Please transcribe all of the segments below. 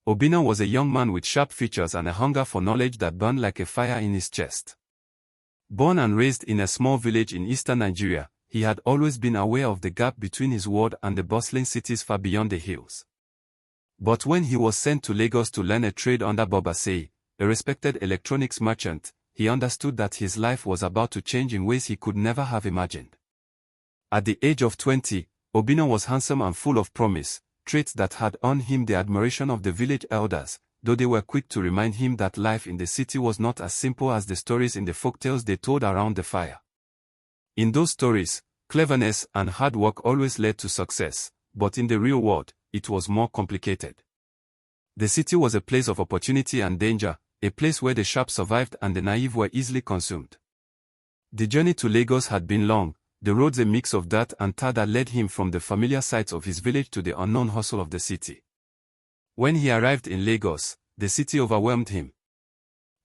Obinna was a young man with sharp features and a hunger for knowledge that burned like a fire in his chest. Born and raised in a small village in eastern Nigeria, he had always been aware of the gap between his world and the bustling cities far beyond the hills. But when he was sent to Lagos to learn a trade under Baba Seyi, a respected electronics merchant, he understood that his life was about to change in ways he could never have imagined. At the age of 20, Obinna was handsome and full of promise, traits that had earned him the admiration of the village elders, though they were quick to remind him that life in the city was not as simple as the stories in the folktales they told around the fire. In those stories, cleverness and hard work always led to success, but in the real world, it was more complicated. The city was a place of opportunity and danger, a place where the sharp survived and the naive were easily consumed. The journey to Lagos had been long, the roads a mix of dirt and tar that led him from the familiar sights of his village to the unknown hustle of the city. When he arrived in Lagos, the city overwhelmed him.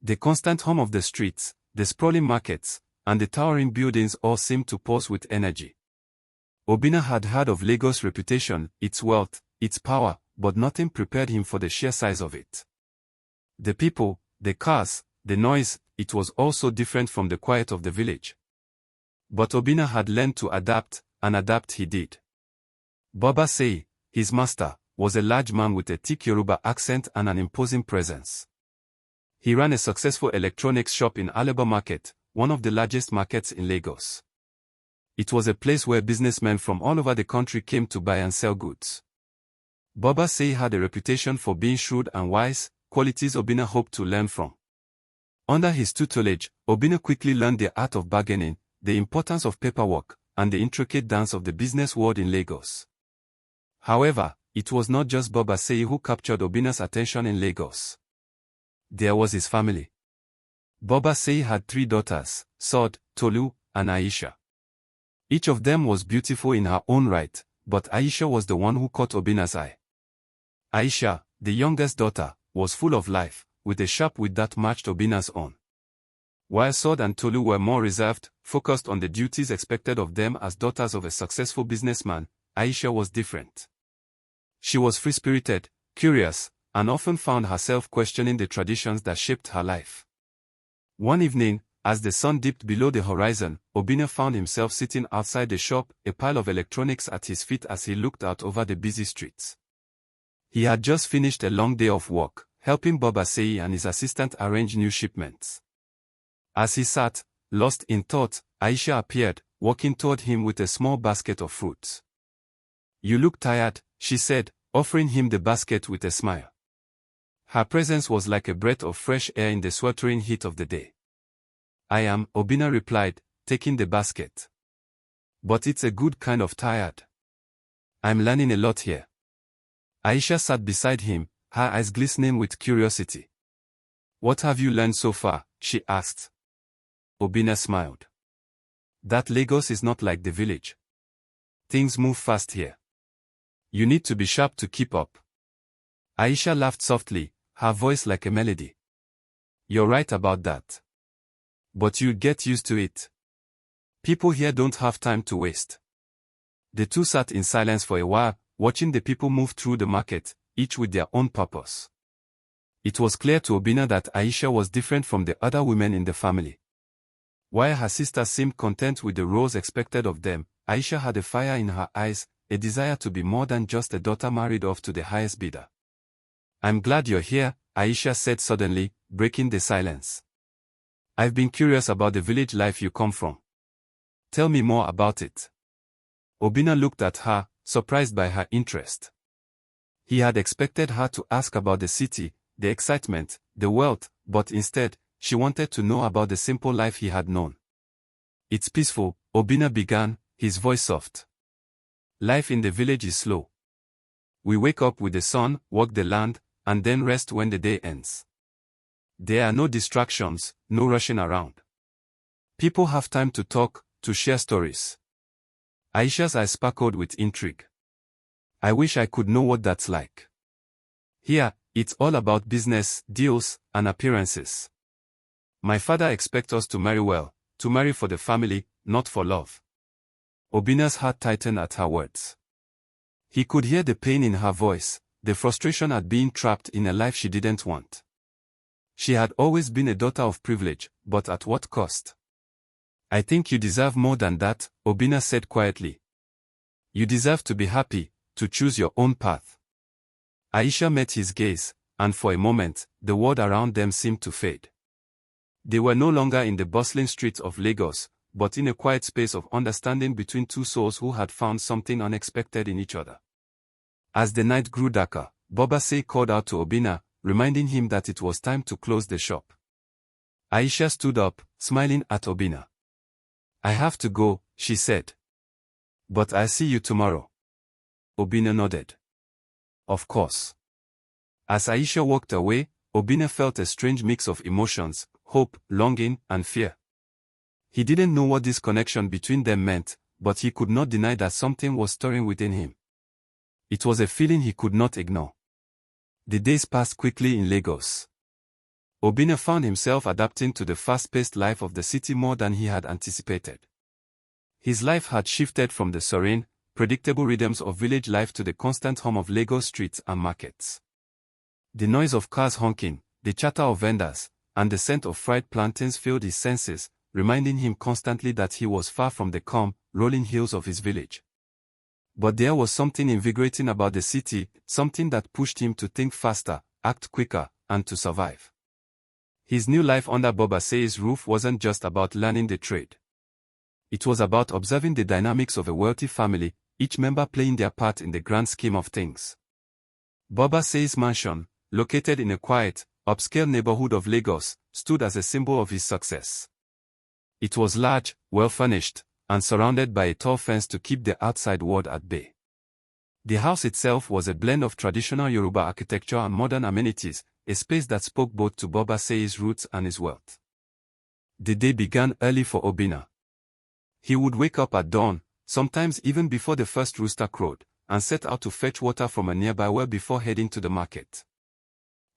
The constant hum of the streets, the sprawling markets, and the towering buildings all seemed to pulse with energy. Obinna had heard of Lagos' reputation, its wealth, its power, but nothing prepared him for the sheer size of it. The people, the cars, the noise, it was all so different from the quiet of the village. But Obinna had learned to adapt, and adapt he did. Baba Seyi, his master, was a large man with a thick Yoruba accent and an imposing presence. He ran a successful electronics shop in Alaba Market, one of the largest markets in Lagos. It was a place where businessmen from all over the country came to buy and sell goods. Baba Seyi had a reputation for being shrewd and wise, qualities Obinna hoped to learn from. Under his tutelage, Obinna quickly learned the art of bargaining, the importance of paperwork, and the intricate dance of the business world in Lagos. However, it was not just Baba Seyi who captured Obinna's attention in Lagos. There was his family. Baba Seyi had 3 daughters, Sod, Tolu, and Aisha. Each of them was beautiful in her own right, but Aisha was the one who caught Obinna's eye. Aisha, the youngest daughter, was full of life, with a sharp wit that matched Obinna's own. While Sod and Tolu were more reserved, focused on the duties expected of them as daughters of a successful businessman, Aisha was different. She was free-spirited, curious, and often found herself questioning the traditions that shaped her life. One evening, as the sun dipped below the horizon, Obinna found himself sitting outside the shop, a pile of electronics at his feet as he looked out over the busy streets. He had just finished a long day of work, helping Baba Seyi and his assistant arrange new shipments. As he sat, lost in thought, Aisha appeared, walking toward him with a small basket of fruits. "You look tired," she said, offering him the basket with a smile. Her presence was like a breath of fresh air in the sweltering heat of the day. "I am," Obinna replied, taking the basket. "But it's a good kind of tired. I'm learning a lot here." Aisha sat beside him, her eyes glistening with curiosity. "What have you learned so far?" she asked. Obinna smiled. "That Lagos is not like the village. Things move fast here. You need to be sharp to keep up." Aisha laughed softly, her voice like a melody. "You're right about that. But you'll get used to it. People here don't have time to waste." The two sat in silence for a while, watching the people move through the market, each with their own purpose. It was clear to Obinna that Aisha was different from the other women in the family. While her sisters seemed content with the roles expected of them, Aisha had a fire in her eyes, a desire to be more than just a daughter married off to the highest bidder. "I'm glad you're here," Aisha said suddenly, breaking the silence. "I've been curious about the village life you come from. Tell me more about it." Obinna looked at her, surprised by her interest. He had expected her to ask about the city, the excitement, the wealth, but instead, she wanted to know about the simple life he had known. "It's peaceful," Obinna began, his voice soft. "Life in the village is slow. We wake up with the sun, work the land, and then rest when the day ends. There are no distractions, no rushing around. People have time to talk, to share stories." Aisha's eyes sparkled with intrigue. "I wish I could know what that's like. Here, it's all about business, deals, and appearances. My father expects us to marry well, to marry for the family, not for love." Obinna's heart tightened at her words. He could hear the pain in her voice, the frustration at being trapped in a life she didn't want. She had always been a daughter of privilege, but at what cost? I think you deserve more than that, Obinna said quietly. You deserve to be happy, to choose your own path. Aisha met his gaze, and for a moment, the world around them seemed to fade. They were no longer in the bustling streets of Lagos, but in a quiet space of understanding between two souls who had found something unexpected in each other. As the night grew darker, Bobasei called out to Obinna, reminding him that it was time to close the shop. Aisha stood up, smiling at Obinna. I have to go, she said. But I'll see you tomorrow. Obinna nodded. Of course. As Aisha walked away, Obinna felt a strange mix of emotions, hope, longing, and fear. He didn't know what this connection between them meant, but he could not deny that something was stirring within him. It was a feeling he could not ignore. The days passed quickly in Lagos. Obinna found himself adapting to the fast-paced life of the city more than he had anticipated. His life had shifted from the serene, predictable rhythms of village life to the constant hum of Lagos streets and markets. The noise of cars honking, the chatter of vendors, and the scent of fried plantains filled his senses, reminding him constantly that he was far from the calm, rolling hills of his village. But there was something invigorating about the city, something that pushed him to think faster, act quicker, and to survive. His new life under Bobasei's roof wasn't just about learning the trade. It was about observing the dynamics of a wealthy family, each member playing their part in the grand scheme of things. Bobasei's mansion, located in a quiet, upscale neighborhood of Lagos, stood as a symbol of his success. It was large, well-furnished, and surrounded by a tall fence to keep the outside world at bay. The house itself was a blend of traditional Yoruba architecture and modern amenities, a space that spoke both to Bobasei's roots and his wealth. The day began early for Obinna. He would wake up at dawn, sometimes even before the first rooster crowed, and set out to fetch water from a nearby well before heading to the market.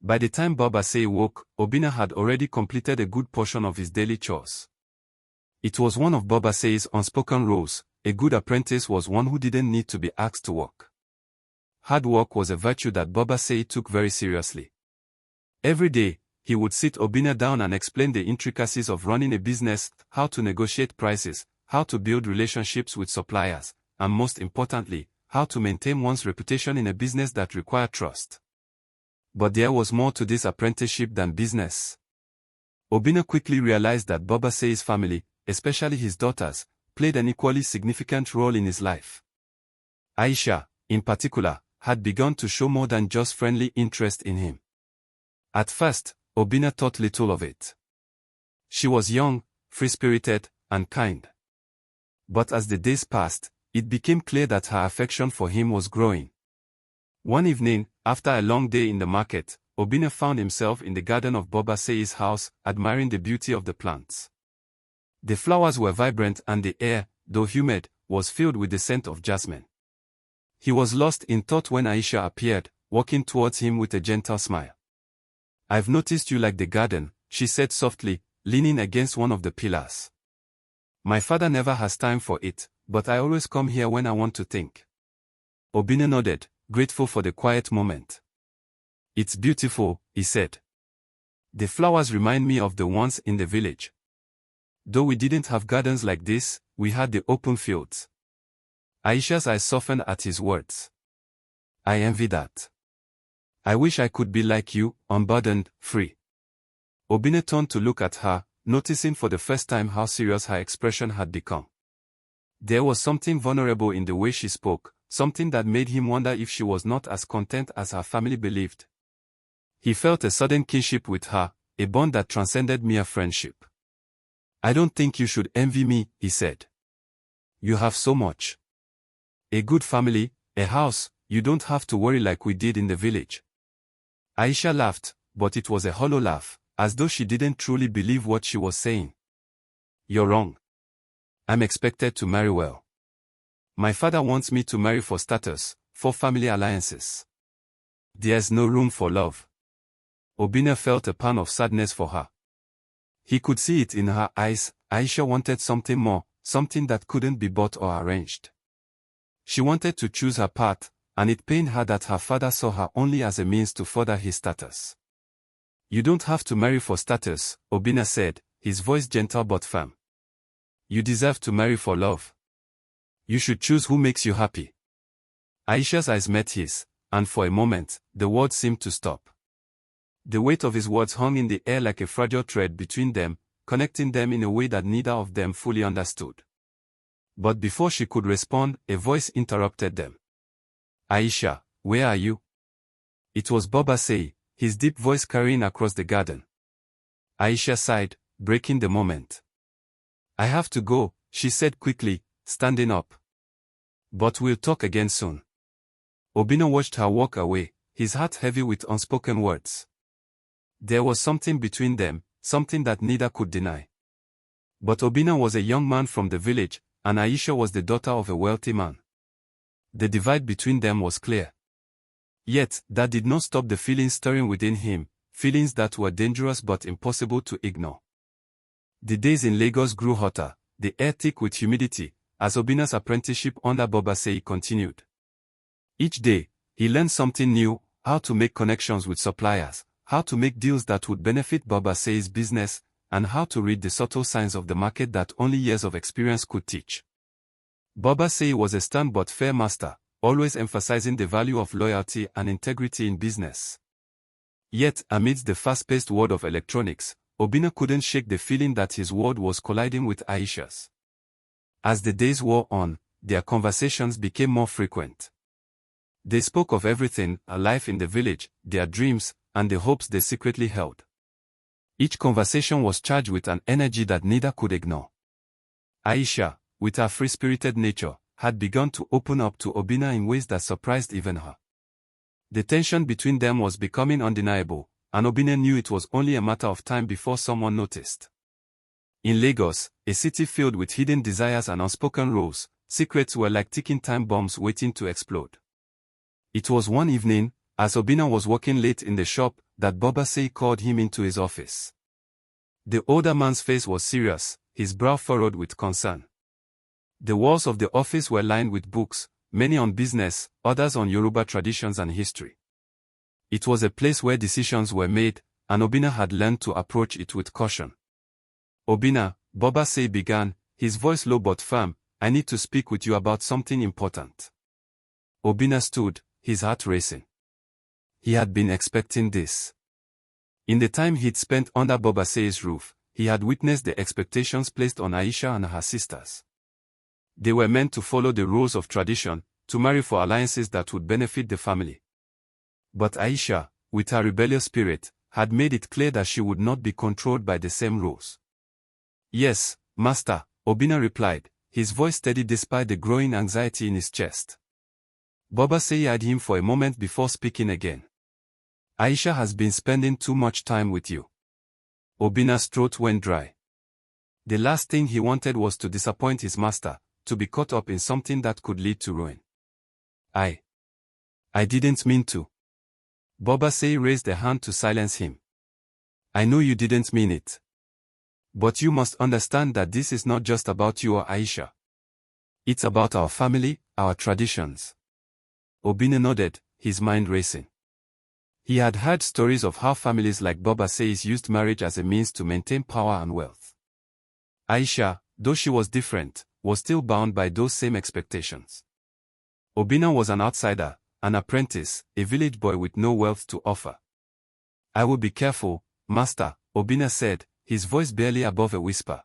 By the time Bobasei woke, Obinna had already completed a good portion of his daily chores. It was one of Bobasei's unspoken rules: a good apprentice was one who didn't need to be asked to work. Hard work was a virtue that Bobasei took very seriously. Every day, he would sit Obinna down and explain the intricacies of running a business, how to negotiate prices, how to build relationships with suppliers, and most importantly, how to maintain one's reputation in a business that required trust. But there was more to this apprenticeship than business. Obinna quickly realized that Bobasei's family, especially his daughters, played an equally significant role in his life. Aisha, in particular, had begun to show more than just friendly interest in him. At first, Obinna thought little of it. She was young, free-spirited, and kind. But as the days passed, it became clear that her affection for him was growing. One evening, after a long day in the market, Obinna found himself in the garden of Bobasei's house, admiring the beauty of the plants. The flowers were vibrant and the air, though humid, was filled with the scent of jasmine. He was lost in thought when Aisha appeared, walking towards him with a gentle smile. I've noticed you like the garden, she said softly, leaning against one of the pillars. My father never has time for it, but I always come here when I want to think. Obinna nodded, grateful for the quiet moment. It's beautiful, he said. The flowers remind me of the ones in the village. Though we didn't have gardens like this, we had the open fields. Aisha's eyes softened at his words. I envy that. I wish I could be like you, unburdened, free. Obinna turned to look at her, noticing for the first time how serious her expression had become. There was something vulnerable in the way she spoke, something that made him wonder if she was not as content as her family believed. He felt a sudden kinship with her, a bond that transcended mere friendship. I don't think you should envy me, he said. You have so much. A good family, a house, you don't have to worry like we did in the village. Aisha laughed, but it was a hollow laugh, as though she didn't truly believe what she was saying. You're wrong. I'm expected to marry well. My father wants me to marry for status, for family alliances. There's no room for love. Obinna felt a pang of sadness for her. He could see it in her eyes. Aisha wanted something more, something that couldn't be bought or arranged. She wanted to choose her path, and it pained her that her father saw her only as a means to further his status. "You don't have to marry for status," Obinna said, his voice gentle but firm. "You deserve to marry for love. You should choose who makes you happy." Aisha's eyes met his, and for a moment, the world seemed to stop. The weight of his words hung in the air like a fragile thread between them, connecting them in a way that neither of them fully understood. But before she could respond, a voice interrupted them. "Aisha, where are you?" It was Baba Say, his deep voice carrying across the garden. Aisha sighed, breaking the moment. "I have to go," she said quickly, standing up. "But we'll talk again soon." Obinna watched her walk away, his heart heavy with unspoken words. There was something between them, something that neither could deny. But Obinna was a young man from the village, and Aisha was the daughter of a wealthy man. The divide between them was clear. Yet, that did not stop the feelings stirring within him, feelings that were dangerous but impossible to ignore. The days in Lagos grew hotter, the air thick with humidity, as Obinna's apprenticeship under Baba Say continued. Each day, he learned something new: how to make connections with suppliers, how to make deals that would benefit Baba Say's business, and how to read the subtle signs of the market that only years of experience could teach. Baba Say was a stern but fair master, always emphasizing the value of loyalty and integrity in business. Yet, amidst the fast-paced world of electronics, Obinna couldn't shake the feeling that his world was colliding with Aisha's. As the days wore on, their conversations became more frequent. They spoke of everything: a life in the village, their dreams, and the hopes they secretly held. Each conversation was charged with an energy that neither could ignore. Aisha, with her free-spirited nature, had begun to open up to Obinna in ways that surprised even her. The tension between them was becoming undeniable, and Obinna knew it was only a matter of time before someone noticed. In Lagos, a city filled with hidden desires and unspoken rules, secrets were like ticking time bombs waiting to explode. It was one evening, as Obinna was working late in the shop, that Baba Say called him into his office. The older man's face was serious, his brow furrowed with concern. The walls of the office were lined with books, many on business, others on Yoruba traditions and history. It was a place where decisions were made, and Obinna had learned to approach it with caution. "Obinna," Baba Say began, his voice low but firm, "I need to speak with you about something important." Obinna stood, his heart racing. He had been expecting this. In the time he'd spent under Baba Say's roof, he had witnessed the expectations placed on Aisha and her sisters. They were meant to follow the rules of tradition, to marry for alliances that would benefit the family. But Aisha, with her rebellious spirit, had made it clear that she would not be controlled by the same rules. "Yes, Master," Obinna replied, his voice steady despite the growing anxiety in his chest. Baba Say eyed him for a moment before speaking again. "Aisha has been spending too much time with you." Obinna's throat went dry. The last thing he wanted was to disappoint his master, to be caught up in something that could lead to ruin. I didn't mean to." Baba Say raised a hand to silence him. "I know you didn't mean it. But you must understand that this is not just about you or Aisha. It's about our family, our traditions." Obinna nodded, his mind racing. He had heard stories of how families like Baba Say's used marriage as a means to maintain power and wealth. Aisha, though she was different, was still bound by those same expectations. Obinna was an outsider, an apprentice, a village boy with no wealth to offer. "I will be careful, Master," Obinna said, his voice barely above a whisper.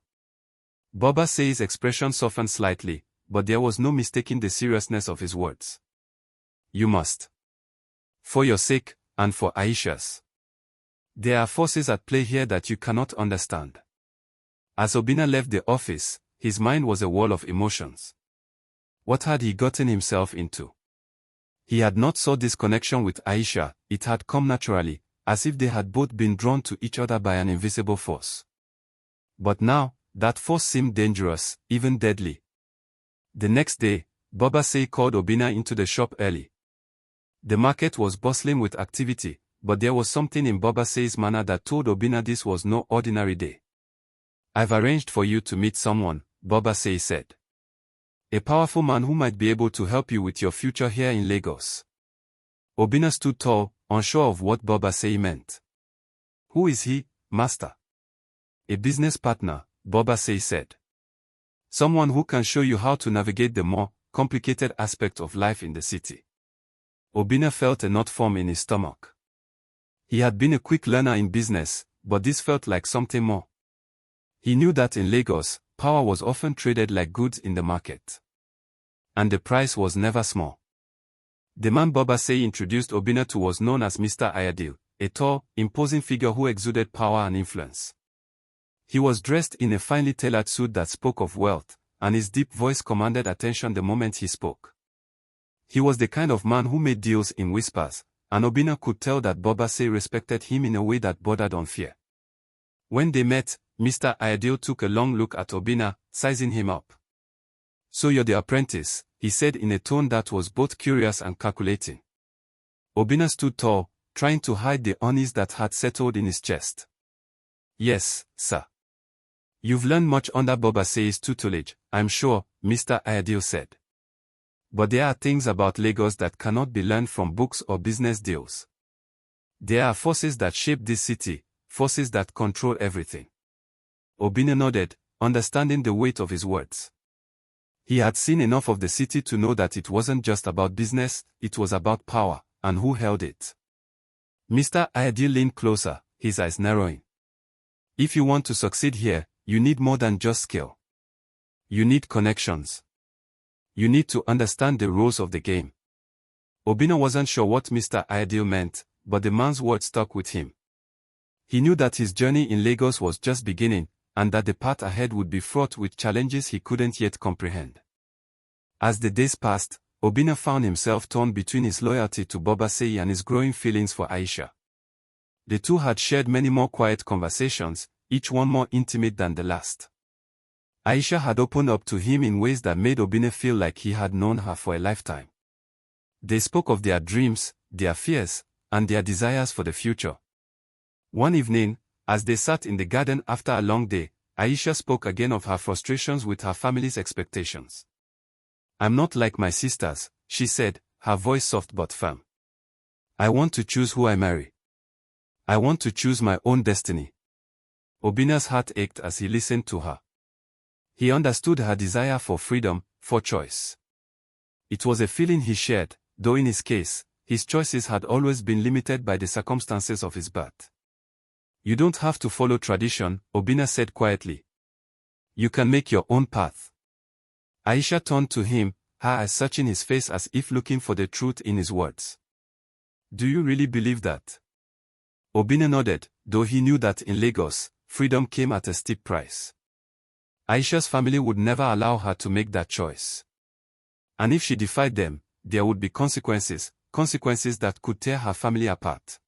Baba Say's expression softened slightly, but there was no mistaking the seriousness of his words. "You must. For your sake, and for Aisha's. There are forces at play here that you cannot understand." As Obinna left the office, his mind was a whirl of emotions. What had he gotten himself into? He had not sought this connection with Aisha, it had come naturally, as if they had both been drawn to each other by an invisible force. But now, that force seemed dangerous, even deadly. The next day, Baba Say called Obinna into the shop early. The market was bustling with activity, but there was something in Baba Say's manner that told Obinna this was no ordinary day. "I've arranged for you to meet someone," Baba Say said. A powerful man who might be able to help you with your future here in Lagos. Obinna stood tall, unsure of what Bobasei meant. Who is he, master? A business partner, Bobasei said. Someone who can show you how to navigate the more complicated aspect of life in the city. Obinna felt a knot form in his stomach. He had been a quick learner in business, but this felt like something more. He knew that in Lagos, power was often traded like goods in the market. And the price was never small. The man Bobasei introduced Obinna to was known as Mr. Ayadil, a tall, imposing figure who exuded power and influence. He was dressed in a finely tailored suit that spoke of wealth, and his deep voice commanded attention the moment he spoke. He was the kind of man who made deals in whispers, and Obinna could tell that Bobasei respected him in a way that bordered on fear. When they met, Mr. Ayadil took a long look at Obinna, sizing him up. "So you're the apprentice," he said in a tone that was both curious and calculating. Obinna stood tall, trying to hide the unease that had settled in his chest. "Yes, sir. You've learned much under Bobasei's tutelage, I'm sure," Mr. Ayadil said. "But there are things about Lagos that cannot be learned from books or business deals. There are forces that shape this city, forces that control everything." Obinna nodded, understanding the weight of his words. He had seen enough of the city to know that it wasn't just about business, it was about power, and who held it. Mr. Ayadil leaned closer, his eyes narrowing. "If you want to succeed here, you need more than just skill. You need connections. You need to understand the rules of the game." Obinna wasn't sure what Mr. Ayadil meant, but the man's words stuck with him. He knew that his journey in Lagos was just beginning, and that the path ahead would be fraught with challenges he couldn't yet comprehend. As the days passed, Obinna found himself torn between his loyalty to Bobasei and his growing feelings for Aisha. The two had shared many more quiet conversations, each one more intimate than the last. Aisha had opened up to him in ways that made Obinna feel like he had known her for a lifetime. They spoke of their dreams, their fears, and their desires for the future. One evening, as they sat in the garden after a long day, Aisha spoke again of her frustrations with her family's expectations. "I'm not like my sisters," she said, her voice soft but firm. "I want to choose who I marry. I want to choose my own destiny." Obinna's heart ached as he listened to her. He understood her desire for freedom, for choice. It was a feeling he shared, though in his case, his choices had always been limited by the circumstances of his birth. "You don't have to follow tradition," Obinna said quietly. "You can make your own path." Aisha turned to him, her eyes searching his face as if looking for the truth in his words. "Do you really believe that?" Obinna nodded, though he knew that in Lagos, freedom came at a steep price. Aisha's family would never allow her to make that choice. And if she defied them, there would be consequences that could tear her family apart.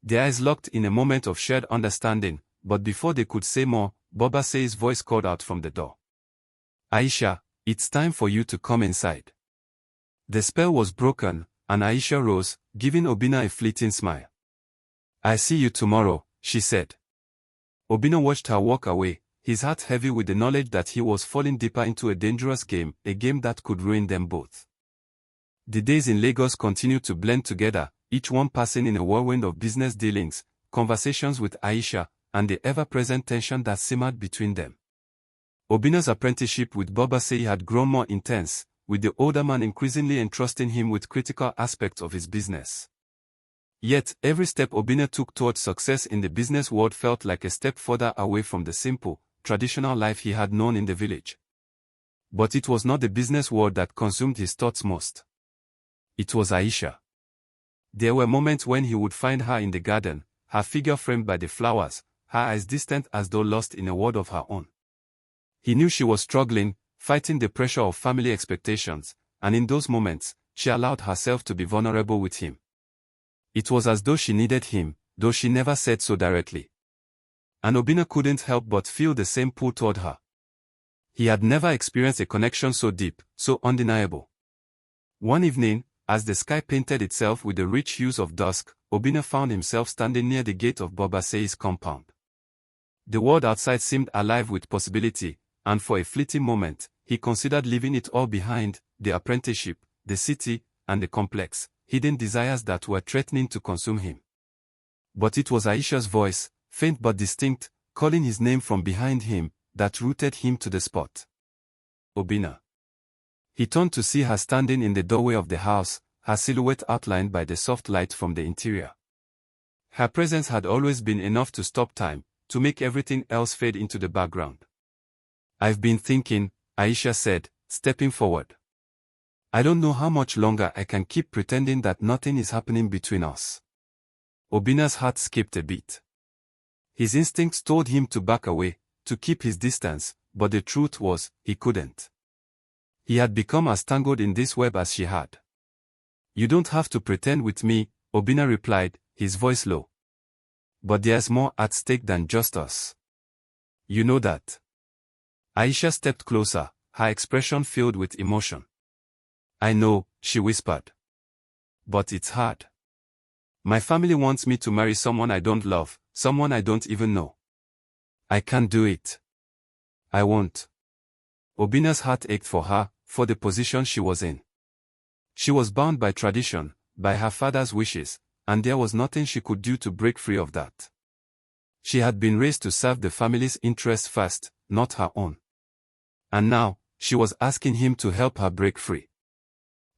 Their eyes locked in a moment of shared understanding, but before they could say more, Bobasei's voice called out from the door. "Aisha, it's time for you to come inside." The spell was broken, and Aisha rose, giving Obinna a fleeting smile. "I see you tomorrow," she said. Obinna watched her walk away, his heart heavy with the knowledge that he was falling deeper into a dangerous game, a game that could ruin them both. The days in Lagos continued to blend together, each one passing in a whirlwind of business dealings, conversations with Aisha, and the ever-present tension that simmered between them. Obinna's apprenticeship with Bobasei had grown more intense, with the older man increasingly entrusting him with critical aspects of his business. Yet, every step Obinna took towards success in the business world felt like a step further away from the simple, traditional life he had known in the village. But it was not the business world that consumed his thoughts most. It was Aisha. There were moments when he would find her in the garden, her figure framed by the flowers, her eyes distant as though lost in a world of her own. He knew she was struggling, fighting the pressure of family expectations, and in those moments, she allowed herself to be vulnerable with him. It was as though she needed him, though she never said so directly. And Obinna couldn't help but feel the same pull toward her. He had never experienced a connection so deep, so undeniable. One evening, as the sky painted itself with the rich hues of dusk, Obinna found himself standing near the gate of Bobasei's compound. The world outside seemed alive with possibility, and for a fleeting moment, he considered leaving it all behind, the apprenticeship, the city, and the complex, hidden desires that were threatening to consume him. But it was Aisha's voice, faint but distinct, calling his name from behind him, that rooted him to the spot. Obinna. He turned to see her standing in the doorway of the house, her silhouette outlined by the soft light from the interior. Her presence had always been enough to stop time, to make everything else fade into the background. "I've been thinking," Aisha said, stepping forward. "I don't know how much longer I can keep pretending that nothing is happening between us." Obinna's heart skipped a beat. His instincts told him to back away, to keep his distance, but the truth was, he couldn't. He had become as tangled in this web as she had. "You don't have to pretend with me," Obinna replied, his voice low. "But there's more at stake than just us. You know that." Aisha stepped closer, her expression filled with emotion. "I know," she whispered. "But it's hard. My family wants me to marry someone I don't love, someone I don't even know. I can't do it. I won't." Obinna's heart ached for her, for the position she was in. She was bound by tradition, by her father's wishes, and there was nothing she could do to break free of that. She had been raised to serve the family's interests first, not her own. And now, she was asking him to help her break free.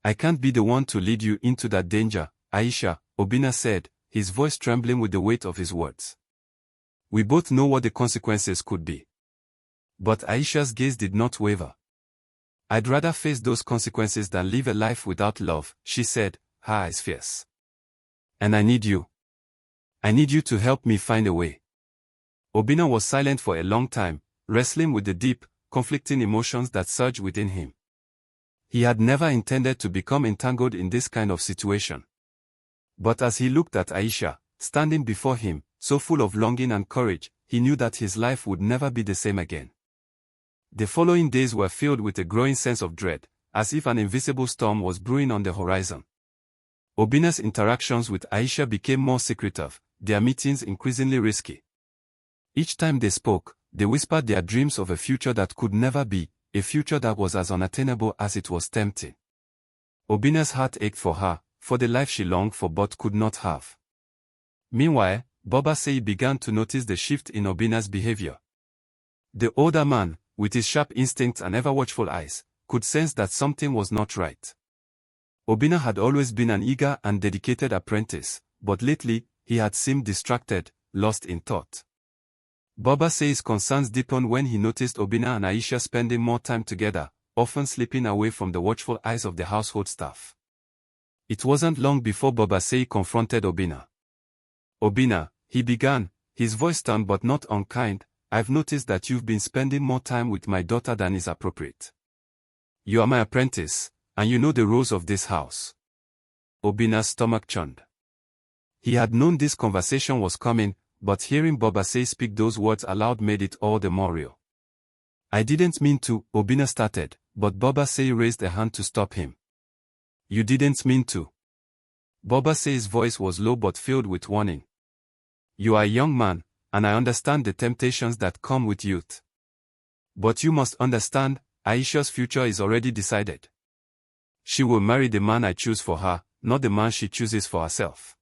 "I can't be the one to lead you into that danger, Aisha," Obinna said, his voice trembling with the weight of his words. "We both know what the consequences could be." But Aisha's gaze did not waver. "I'd rather face those consequences than live a life without love," she said, her eyes fierce. "And I need you. I need you to help me find a way." Obinna was silent for a long time, wrestling with the deep, conflicting emotions that surged within him. He had never intended to become entangled in this kind of situation. But as he looked at Aisha, standing before him, so full of longing and courage, he knew that his life would never be the same again. The following days were filled with a growing sense of dread, as if an invisible storm was brewing on the horizon. Obinna's interactions with Aisha became more secretive, their meetings increasingly risky. Each time they spoke, they whispered their dreams of a future that could never be, a future that was as unattainable as it was tempting. Obinna's heart ached for her, for the life she longed for but could not have. Meanwhile, Baba Sei began to notice the shift in Obinna's behavior. The older man, with his sharp instincts and ever-watchful eyes, could sense that something was not right. Obinna had always been an eager and dedicated apprentice, but lately, he had seemed distracted, lost in thought. Baba Sei's concerns deepened when he noticed Obinna and Aisha spending more time together, often slipping away from the watchful eyes of the household staff. It wasn't long before Baba Sei confronted Obinna. "Obinna," he began, his voice stern but not unkind, "I've noticed that you've been spending more time with my daughter than is appropriate. You are my apprentice, and you know the rules of this house." Obinna's stomach churned. He had known this conversation was coming, but hearing Baba Sei speak those words aloud made it all the more real. "I didn't mean to," Obinna started, but Baba Sei raised a hand to stop him. "You didn't mean to." Baba Sei's voice was low but filled with warning. "You are a young man, and I understand the temptations that come with youth. But you must understand, Aisha's future is already decided. She will marry the man I choose for her, not the man she chooses for herself.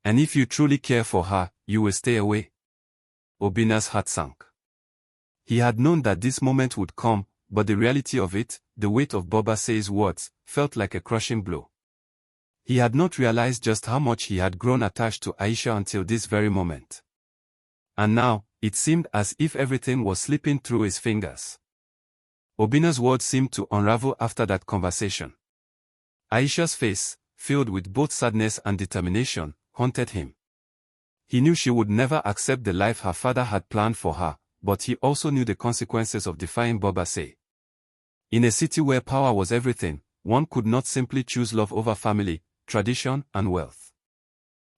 And if you truly care for her, you will stay away." Obinna's heart sank. He had known that this moment would come, but the reality of it, the weight of Baba Sei's words, felt like a crushing blow. He had not realized just how much he had grown attached to Aisha until this very moment. And now, it seemed as if everything was slipping through his fingers. Obinna's words seemed to unravel after that conversation. Aisha's face, filled with both sadness and determination, haunted him. He knew she would never accept the life her father had planned for her, but he also knew the consequences of defying Baba Sei. In a city where power was everything, one could not simply choose love over family, tradition, and wealth.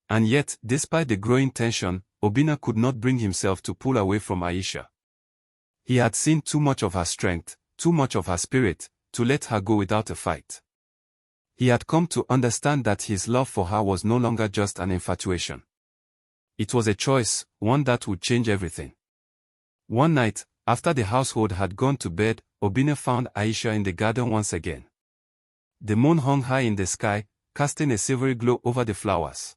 And yet, despite the growing tension, Obinna could not bring himself to pull away from Aisha. He had seen too much of her strength, too much of her spirit, to let her go without a fight. He had come to understand that his love for her was no longer just an infatuation. It was a choice, one that would change everything. One night, after the household had gone to bed, Obinna found Aisha in the garden once again. The moon hung high in the sky, casting a silvery glow over the flowers.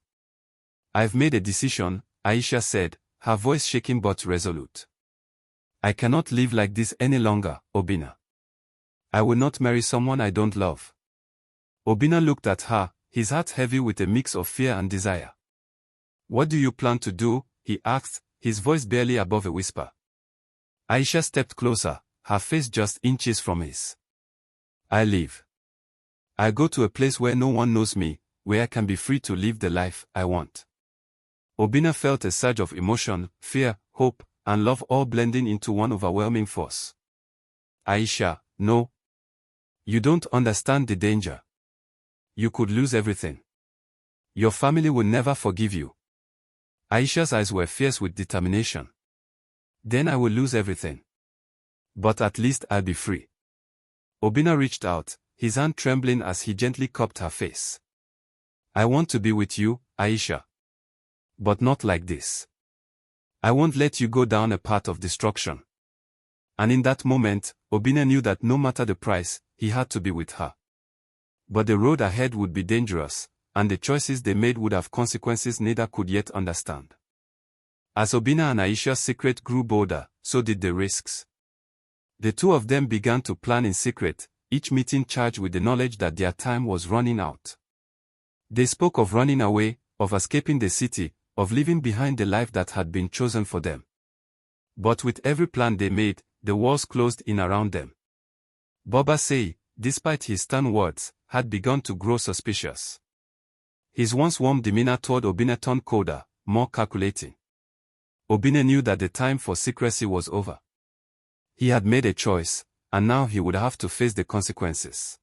"I've made a decision," Aisha said, her voice shaking but resolute. "I cannot live like this any longer, Obinna. I will not marry someone I don't love." Obinna looked at her, his heart heavy with a mix of fear and desire. "What do you plan to do?" he asked, his voice barely above a whisper. Aisha stepped closer, her face just inches from his. "I leave. I go to a place where no one knows me, where I can be free to live the life I want." Obinna felt a surge of emotion, fear, hope, and love all blending into one overwhelming force. "Aisha, no. You don't understand the danger. You could lose everything. Your family will never forgive you." Aisha's eyes were fierce with determination. "Then I will lose everything. But at least I'll be free." Obinna reached out, his hand trembling as he gently cupped her face. "I want to be with you, Aisha. But not like this. I won't let you go down a path of destruction." And in that moment, Obinna knew that no matter the price, he had to be with her. But the road ahead would be dangerous, and the choices they made would have consequences neither could yet understand. As Obinna and Aisha's secret grew bolder, so did the risks. The two of them began to plan in secret, each meeting charged with the knowledge that their time was running out. They spoke of running away, of escaping the city, of leaving behind the life that had been chosen for them. But with every plan they made, the walls closed in around them. Baba Sei, despite his stern words, had begun to grow suspicious. His once warm demeanor toward Obinna turned colder, more calculating. Obinna knew that the time for secrecy was over. He had made a choice, and now he would have to face the consequences.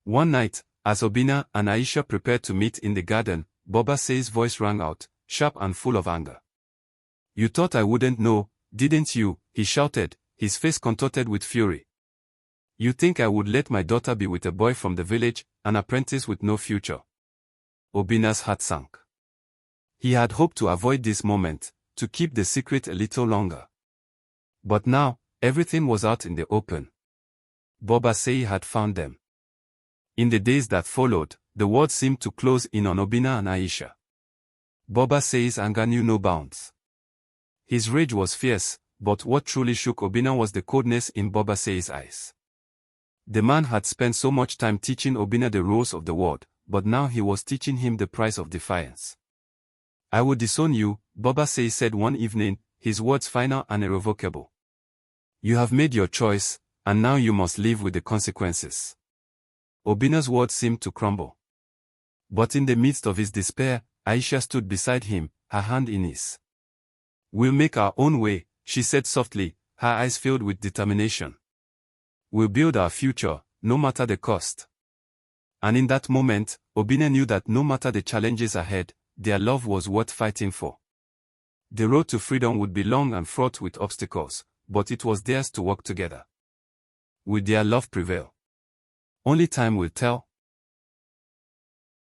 One night, as Obinna and Aisha prepared to meet in the garden, Baba Sei's voice rang out, sharp and full of anger. "You thought I wouldn't know, didn't you?" he shouted, his face contorted with fury. "You think I would let my daughter be with a boy from the village, an apprentice with no future?" Obinna's heart sank. He had hoped to avoid this moment, to keep the secret a little longer. But now, everything was out in the open. Baba Sei had found them. In the days that followed, the world seemed to close in on Obinna and Aisha. Baba Sei's anger knew no bounds. His rage was fierce, but what truly shook Obinna was the coldness in Baba Sei's eyes. The man had spent so much time teaching Obinna the rules of the world, but now he was teaching him the price of defiance. "I will disown you," Baba Sei said one evening, his words final and irrevocable. "You have made your choice, and now you must live with the consequences." Obinna's words seemed to crumble. But in the midst of his despair, Aisha stood beside him, her hand in his. "We'll make our own way," she said softly, her eyes filled with determination. "We'll build our future, no matter the cost." And in that moment, Obinna knew that no matter the challenges ahead, their love was worth fighting for. The road to freedom would be long and fraught with obstacles, but it was theirs to walk together. Would their love prevail? Only time will tell.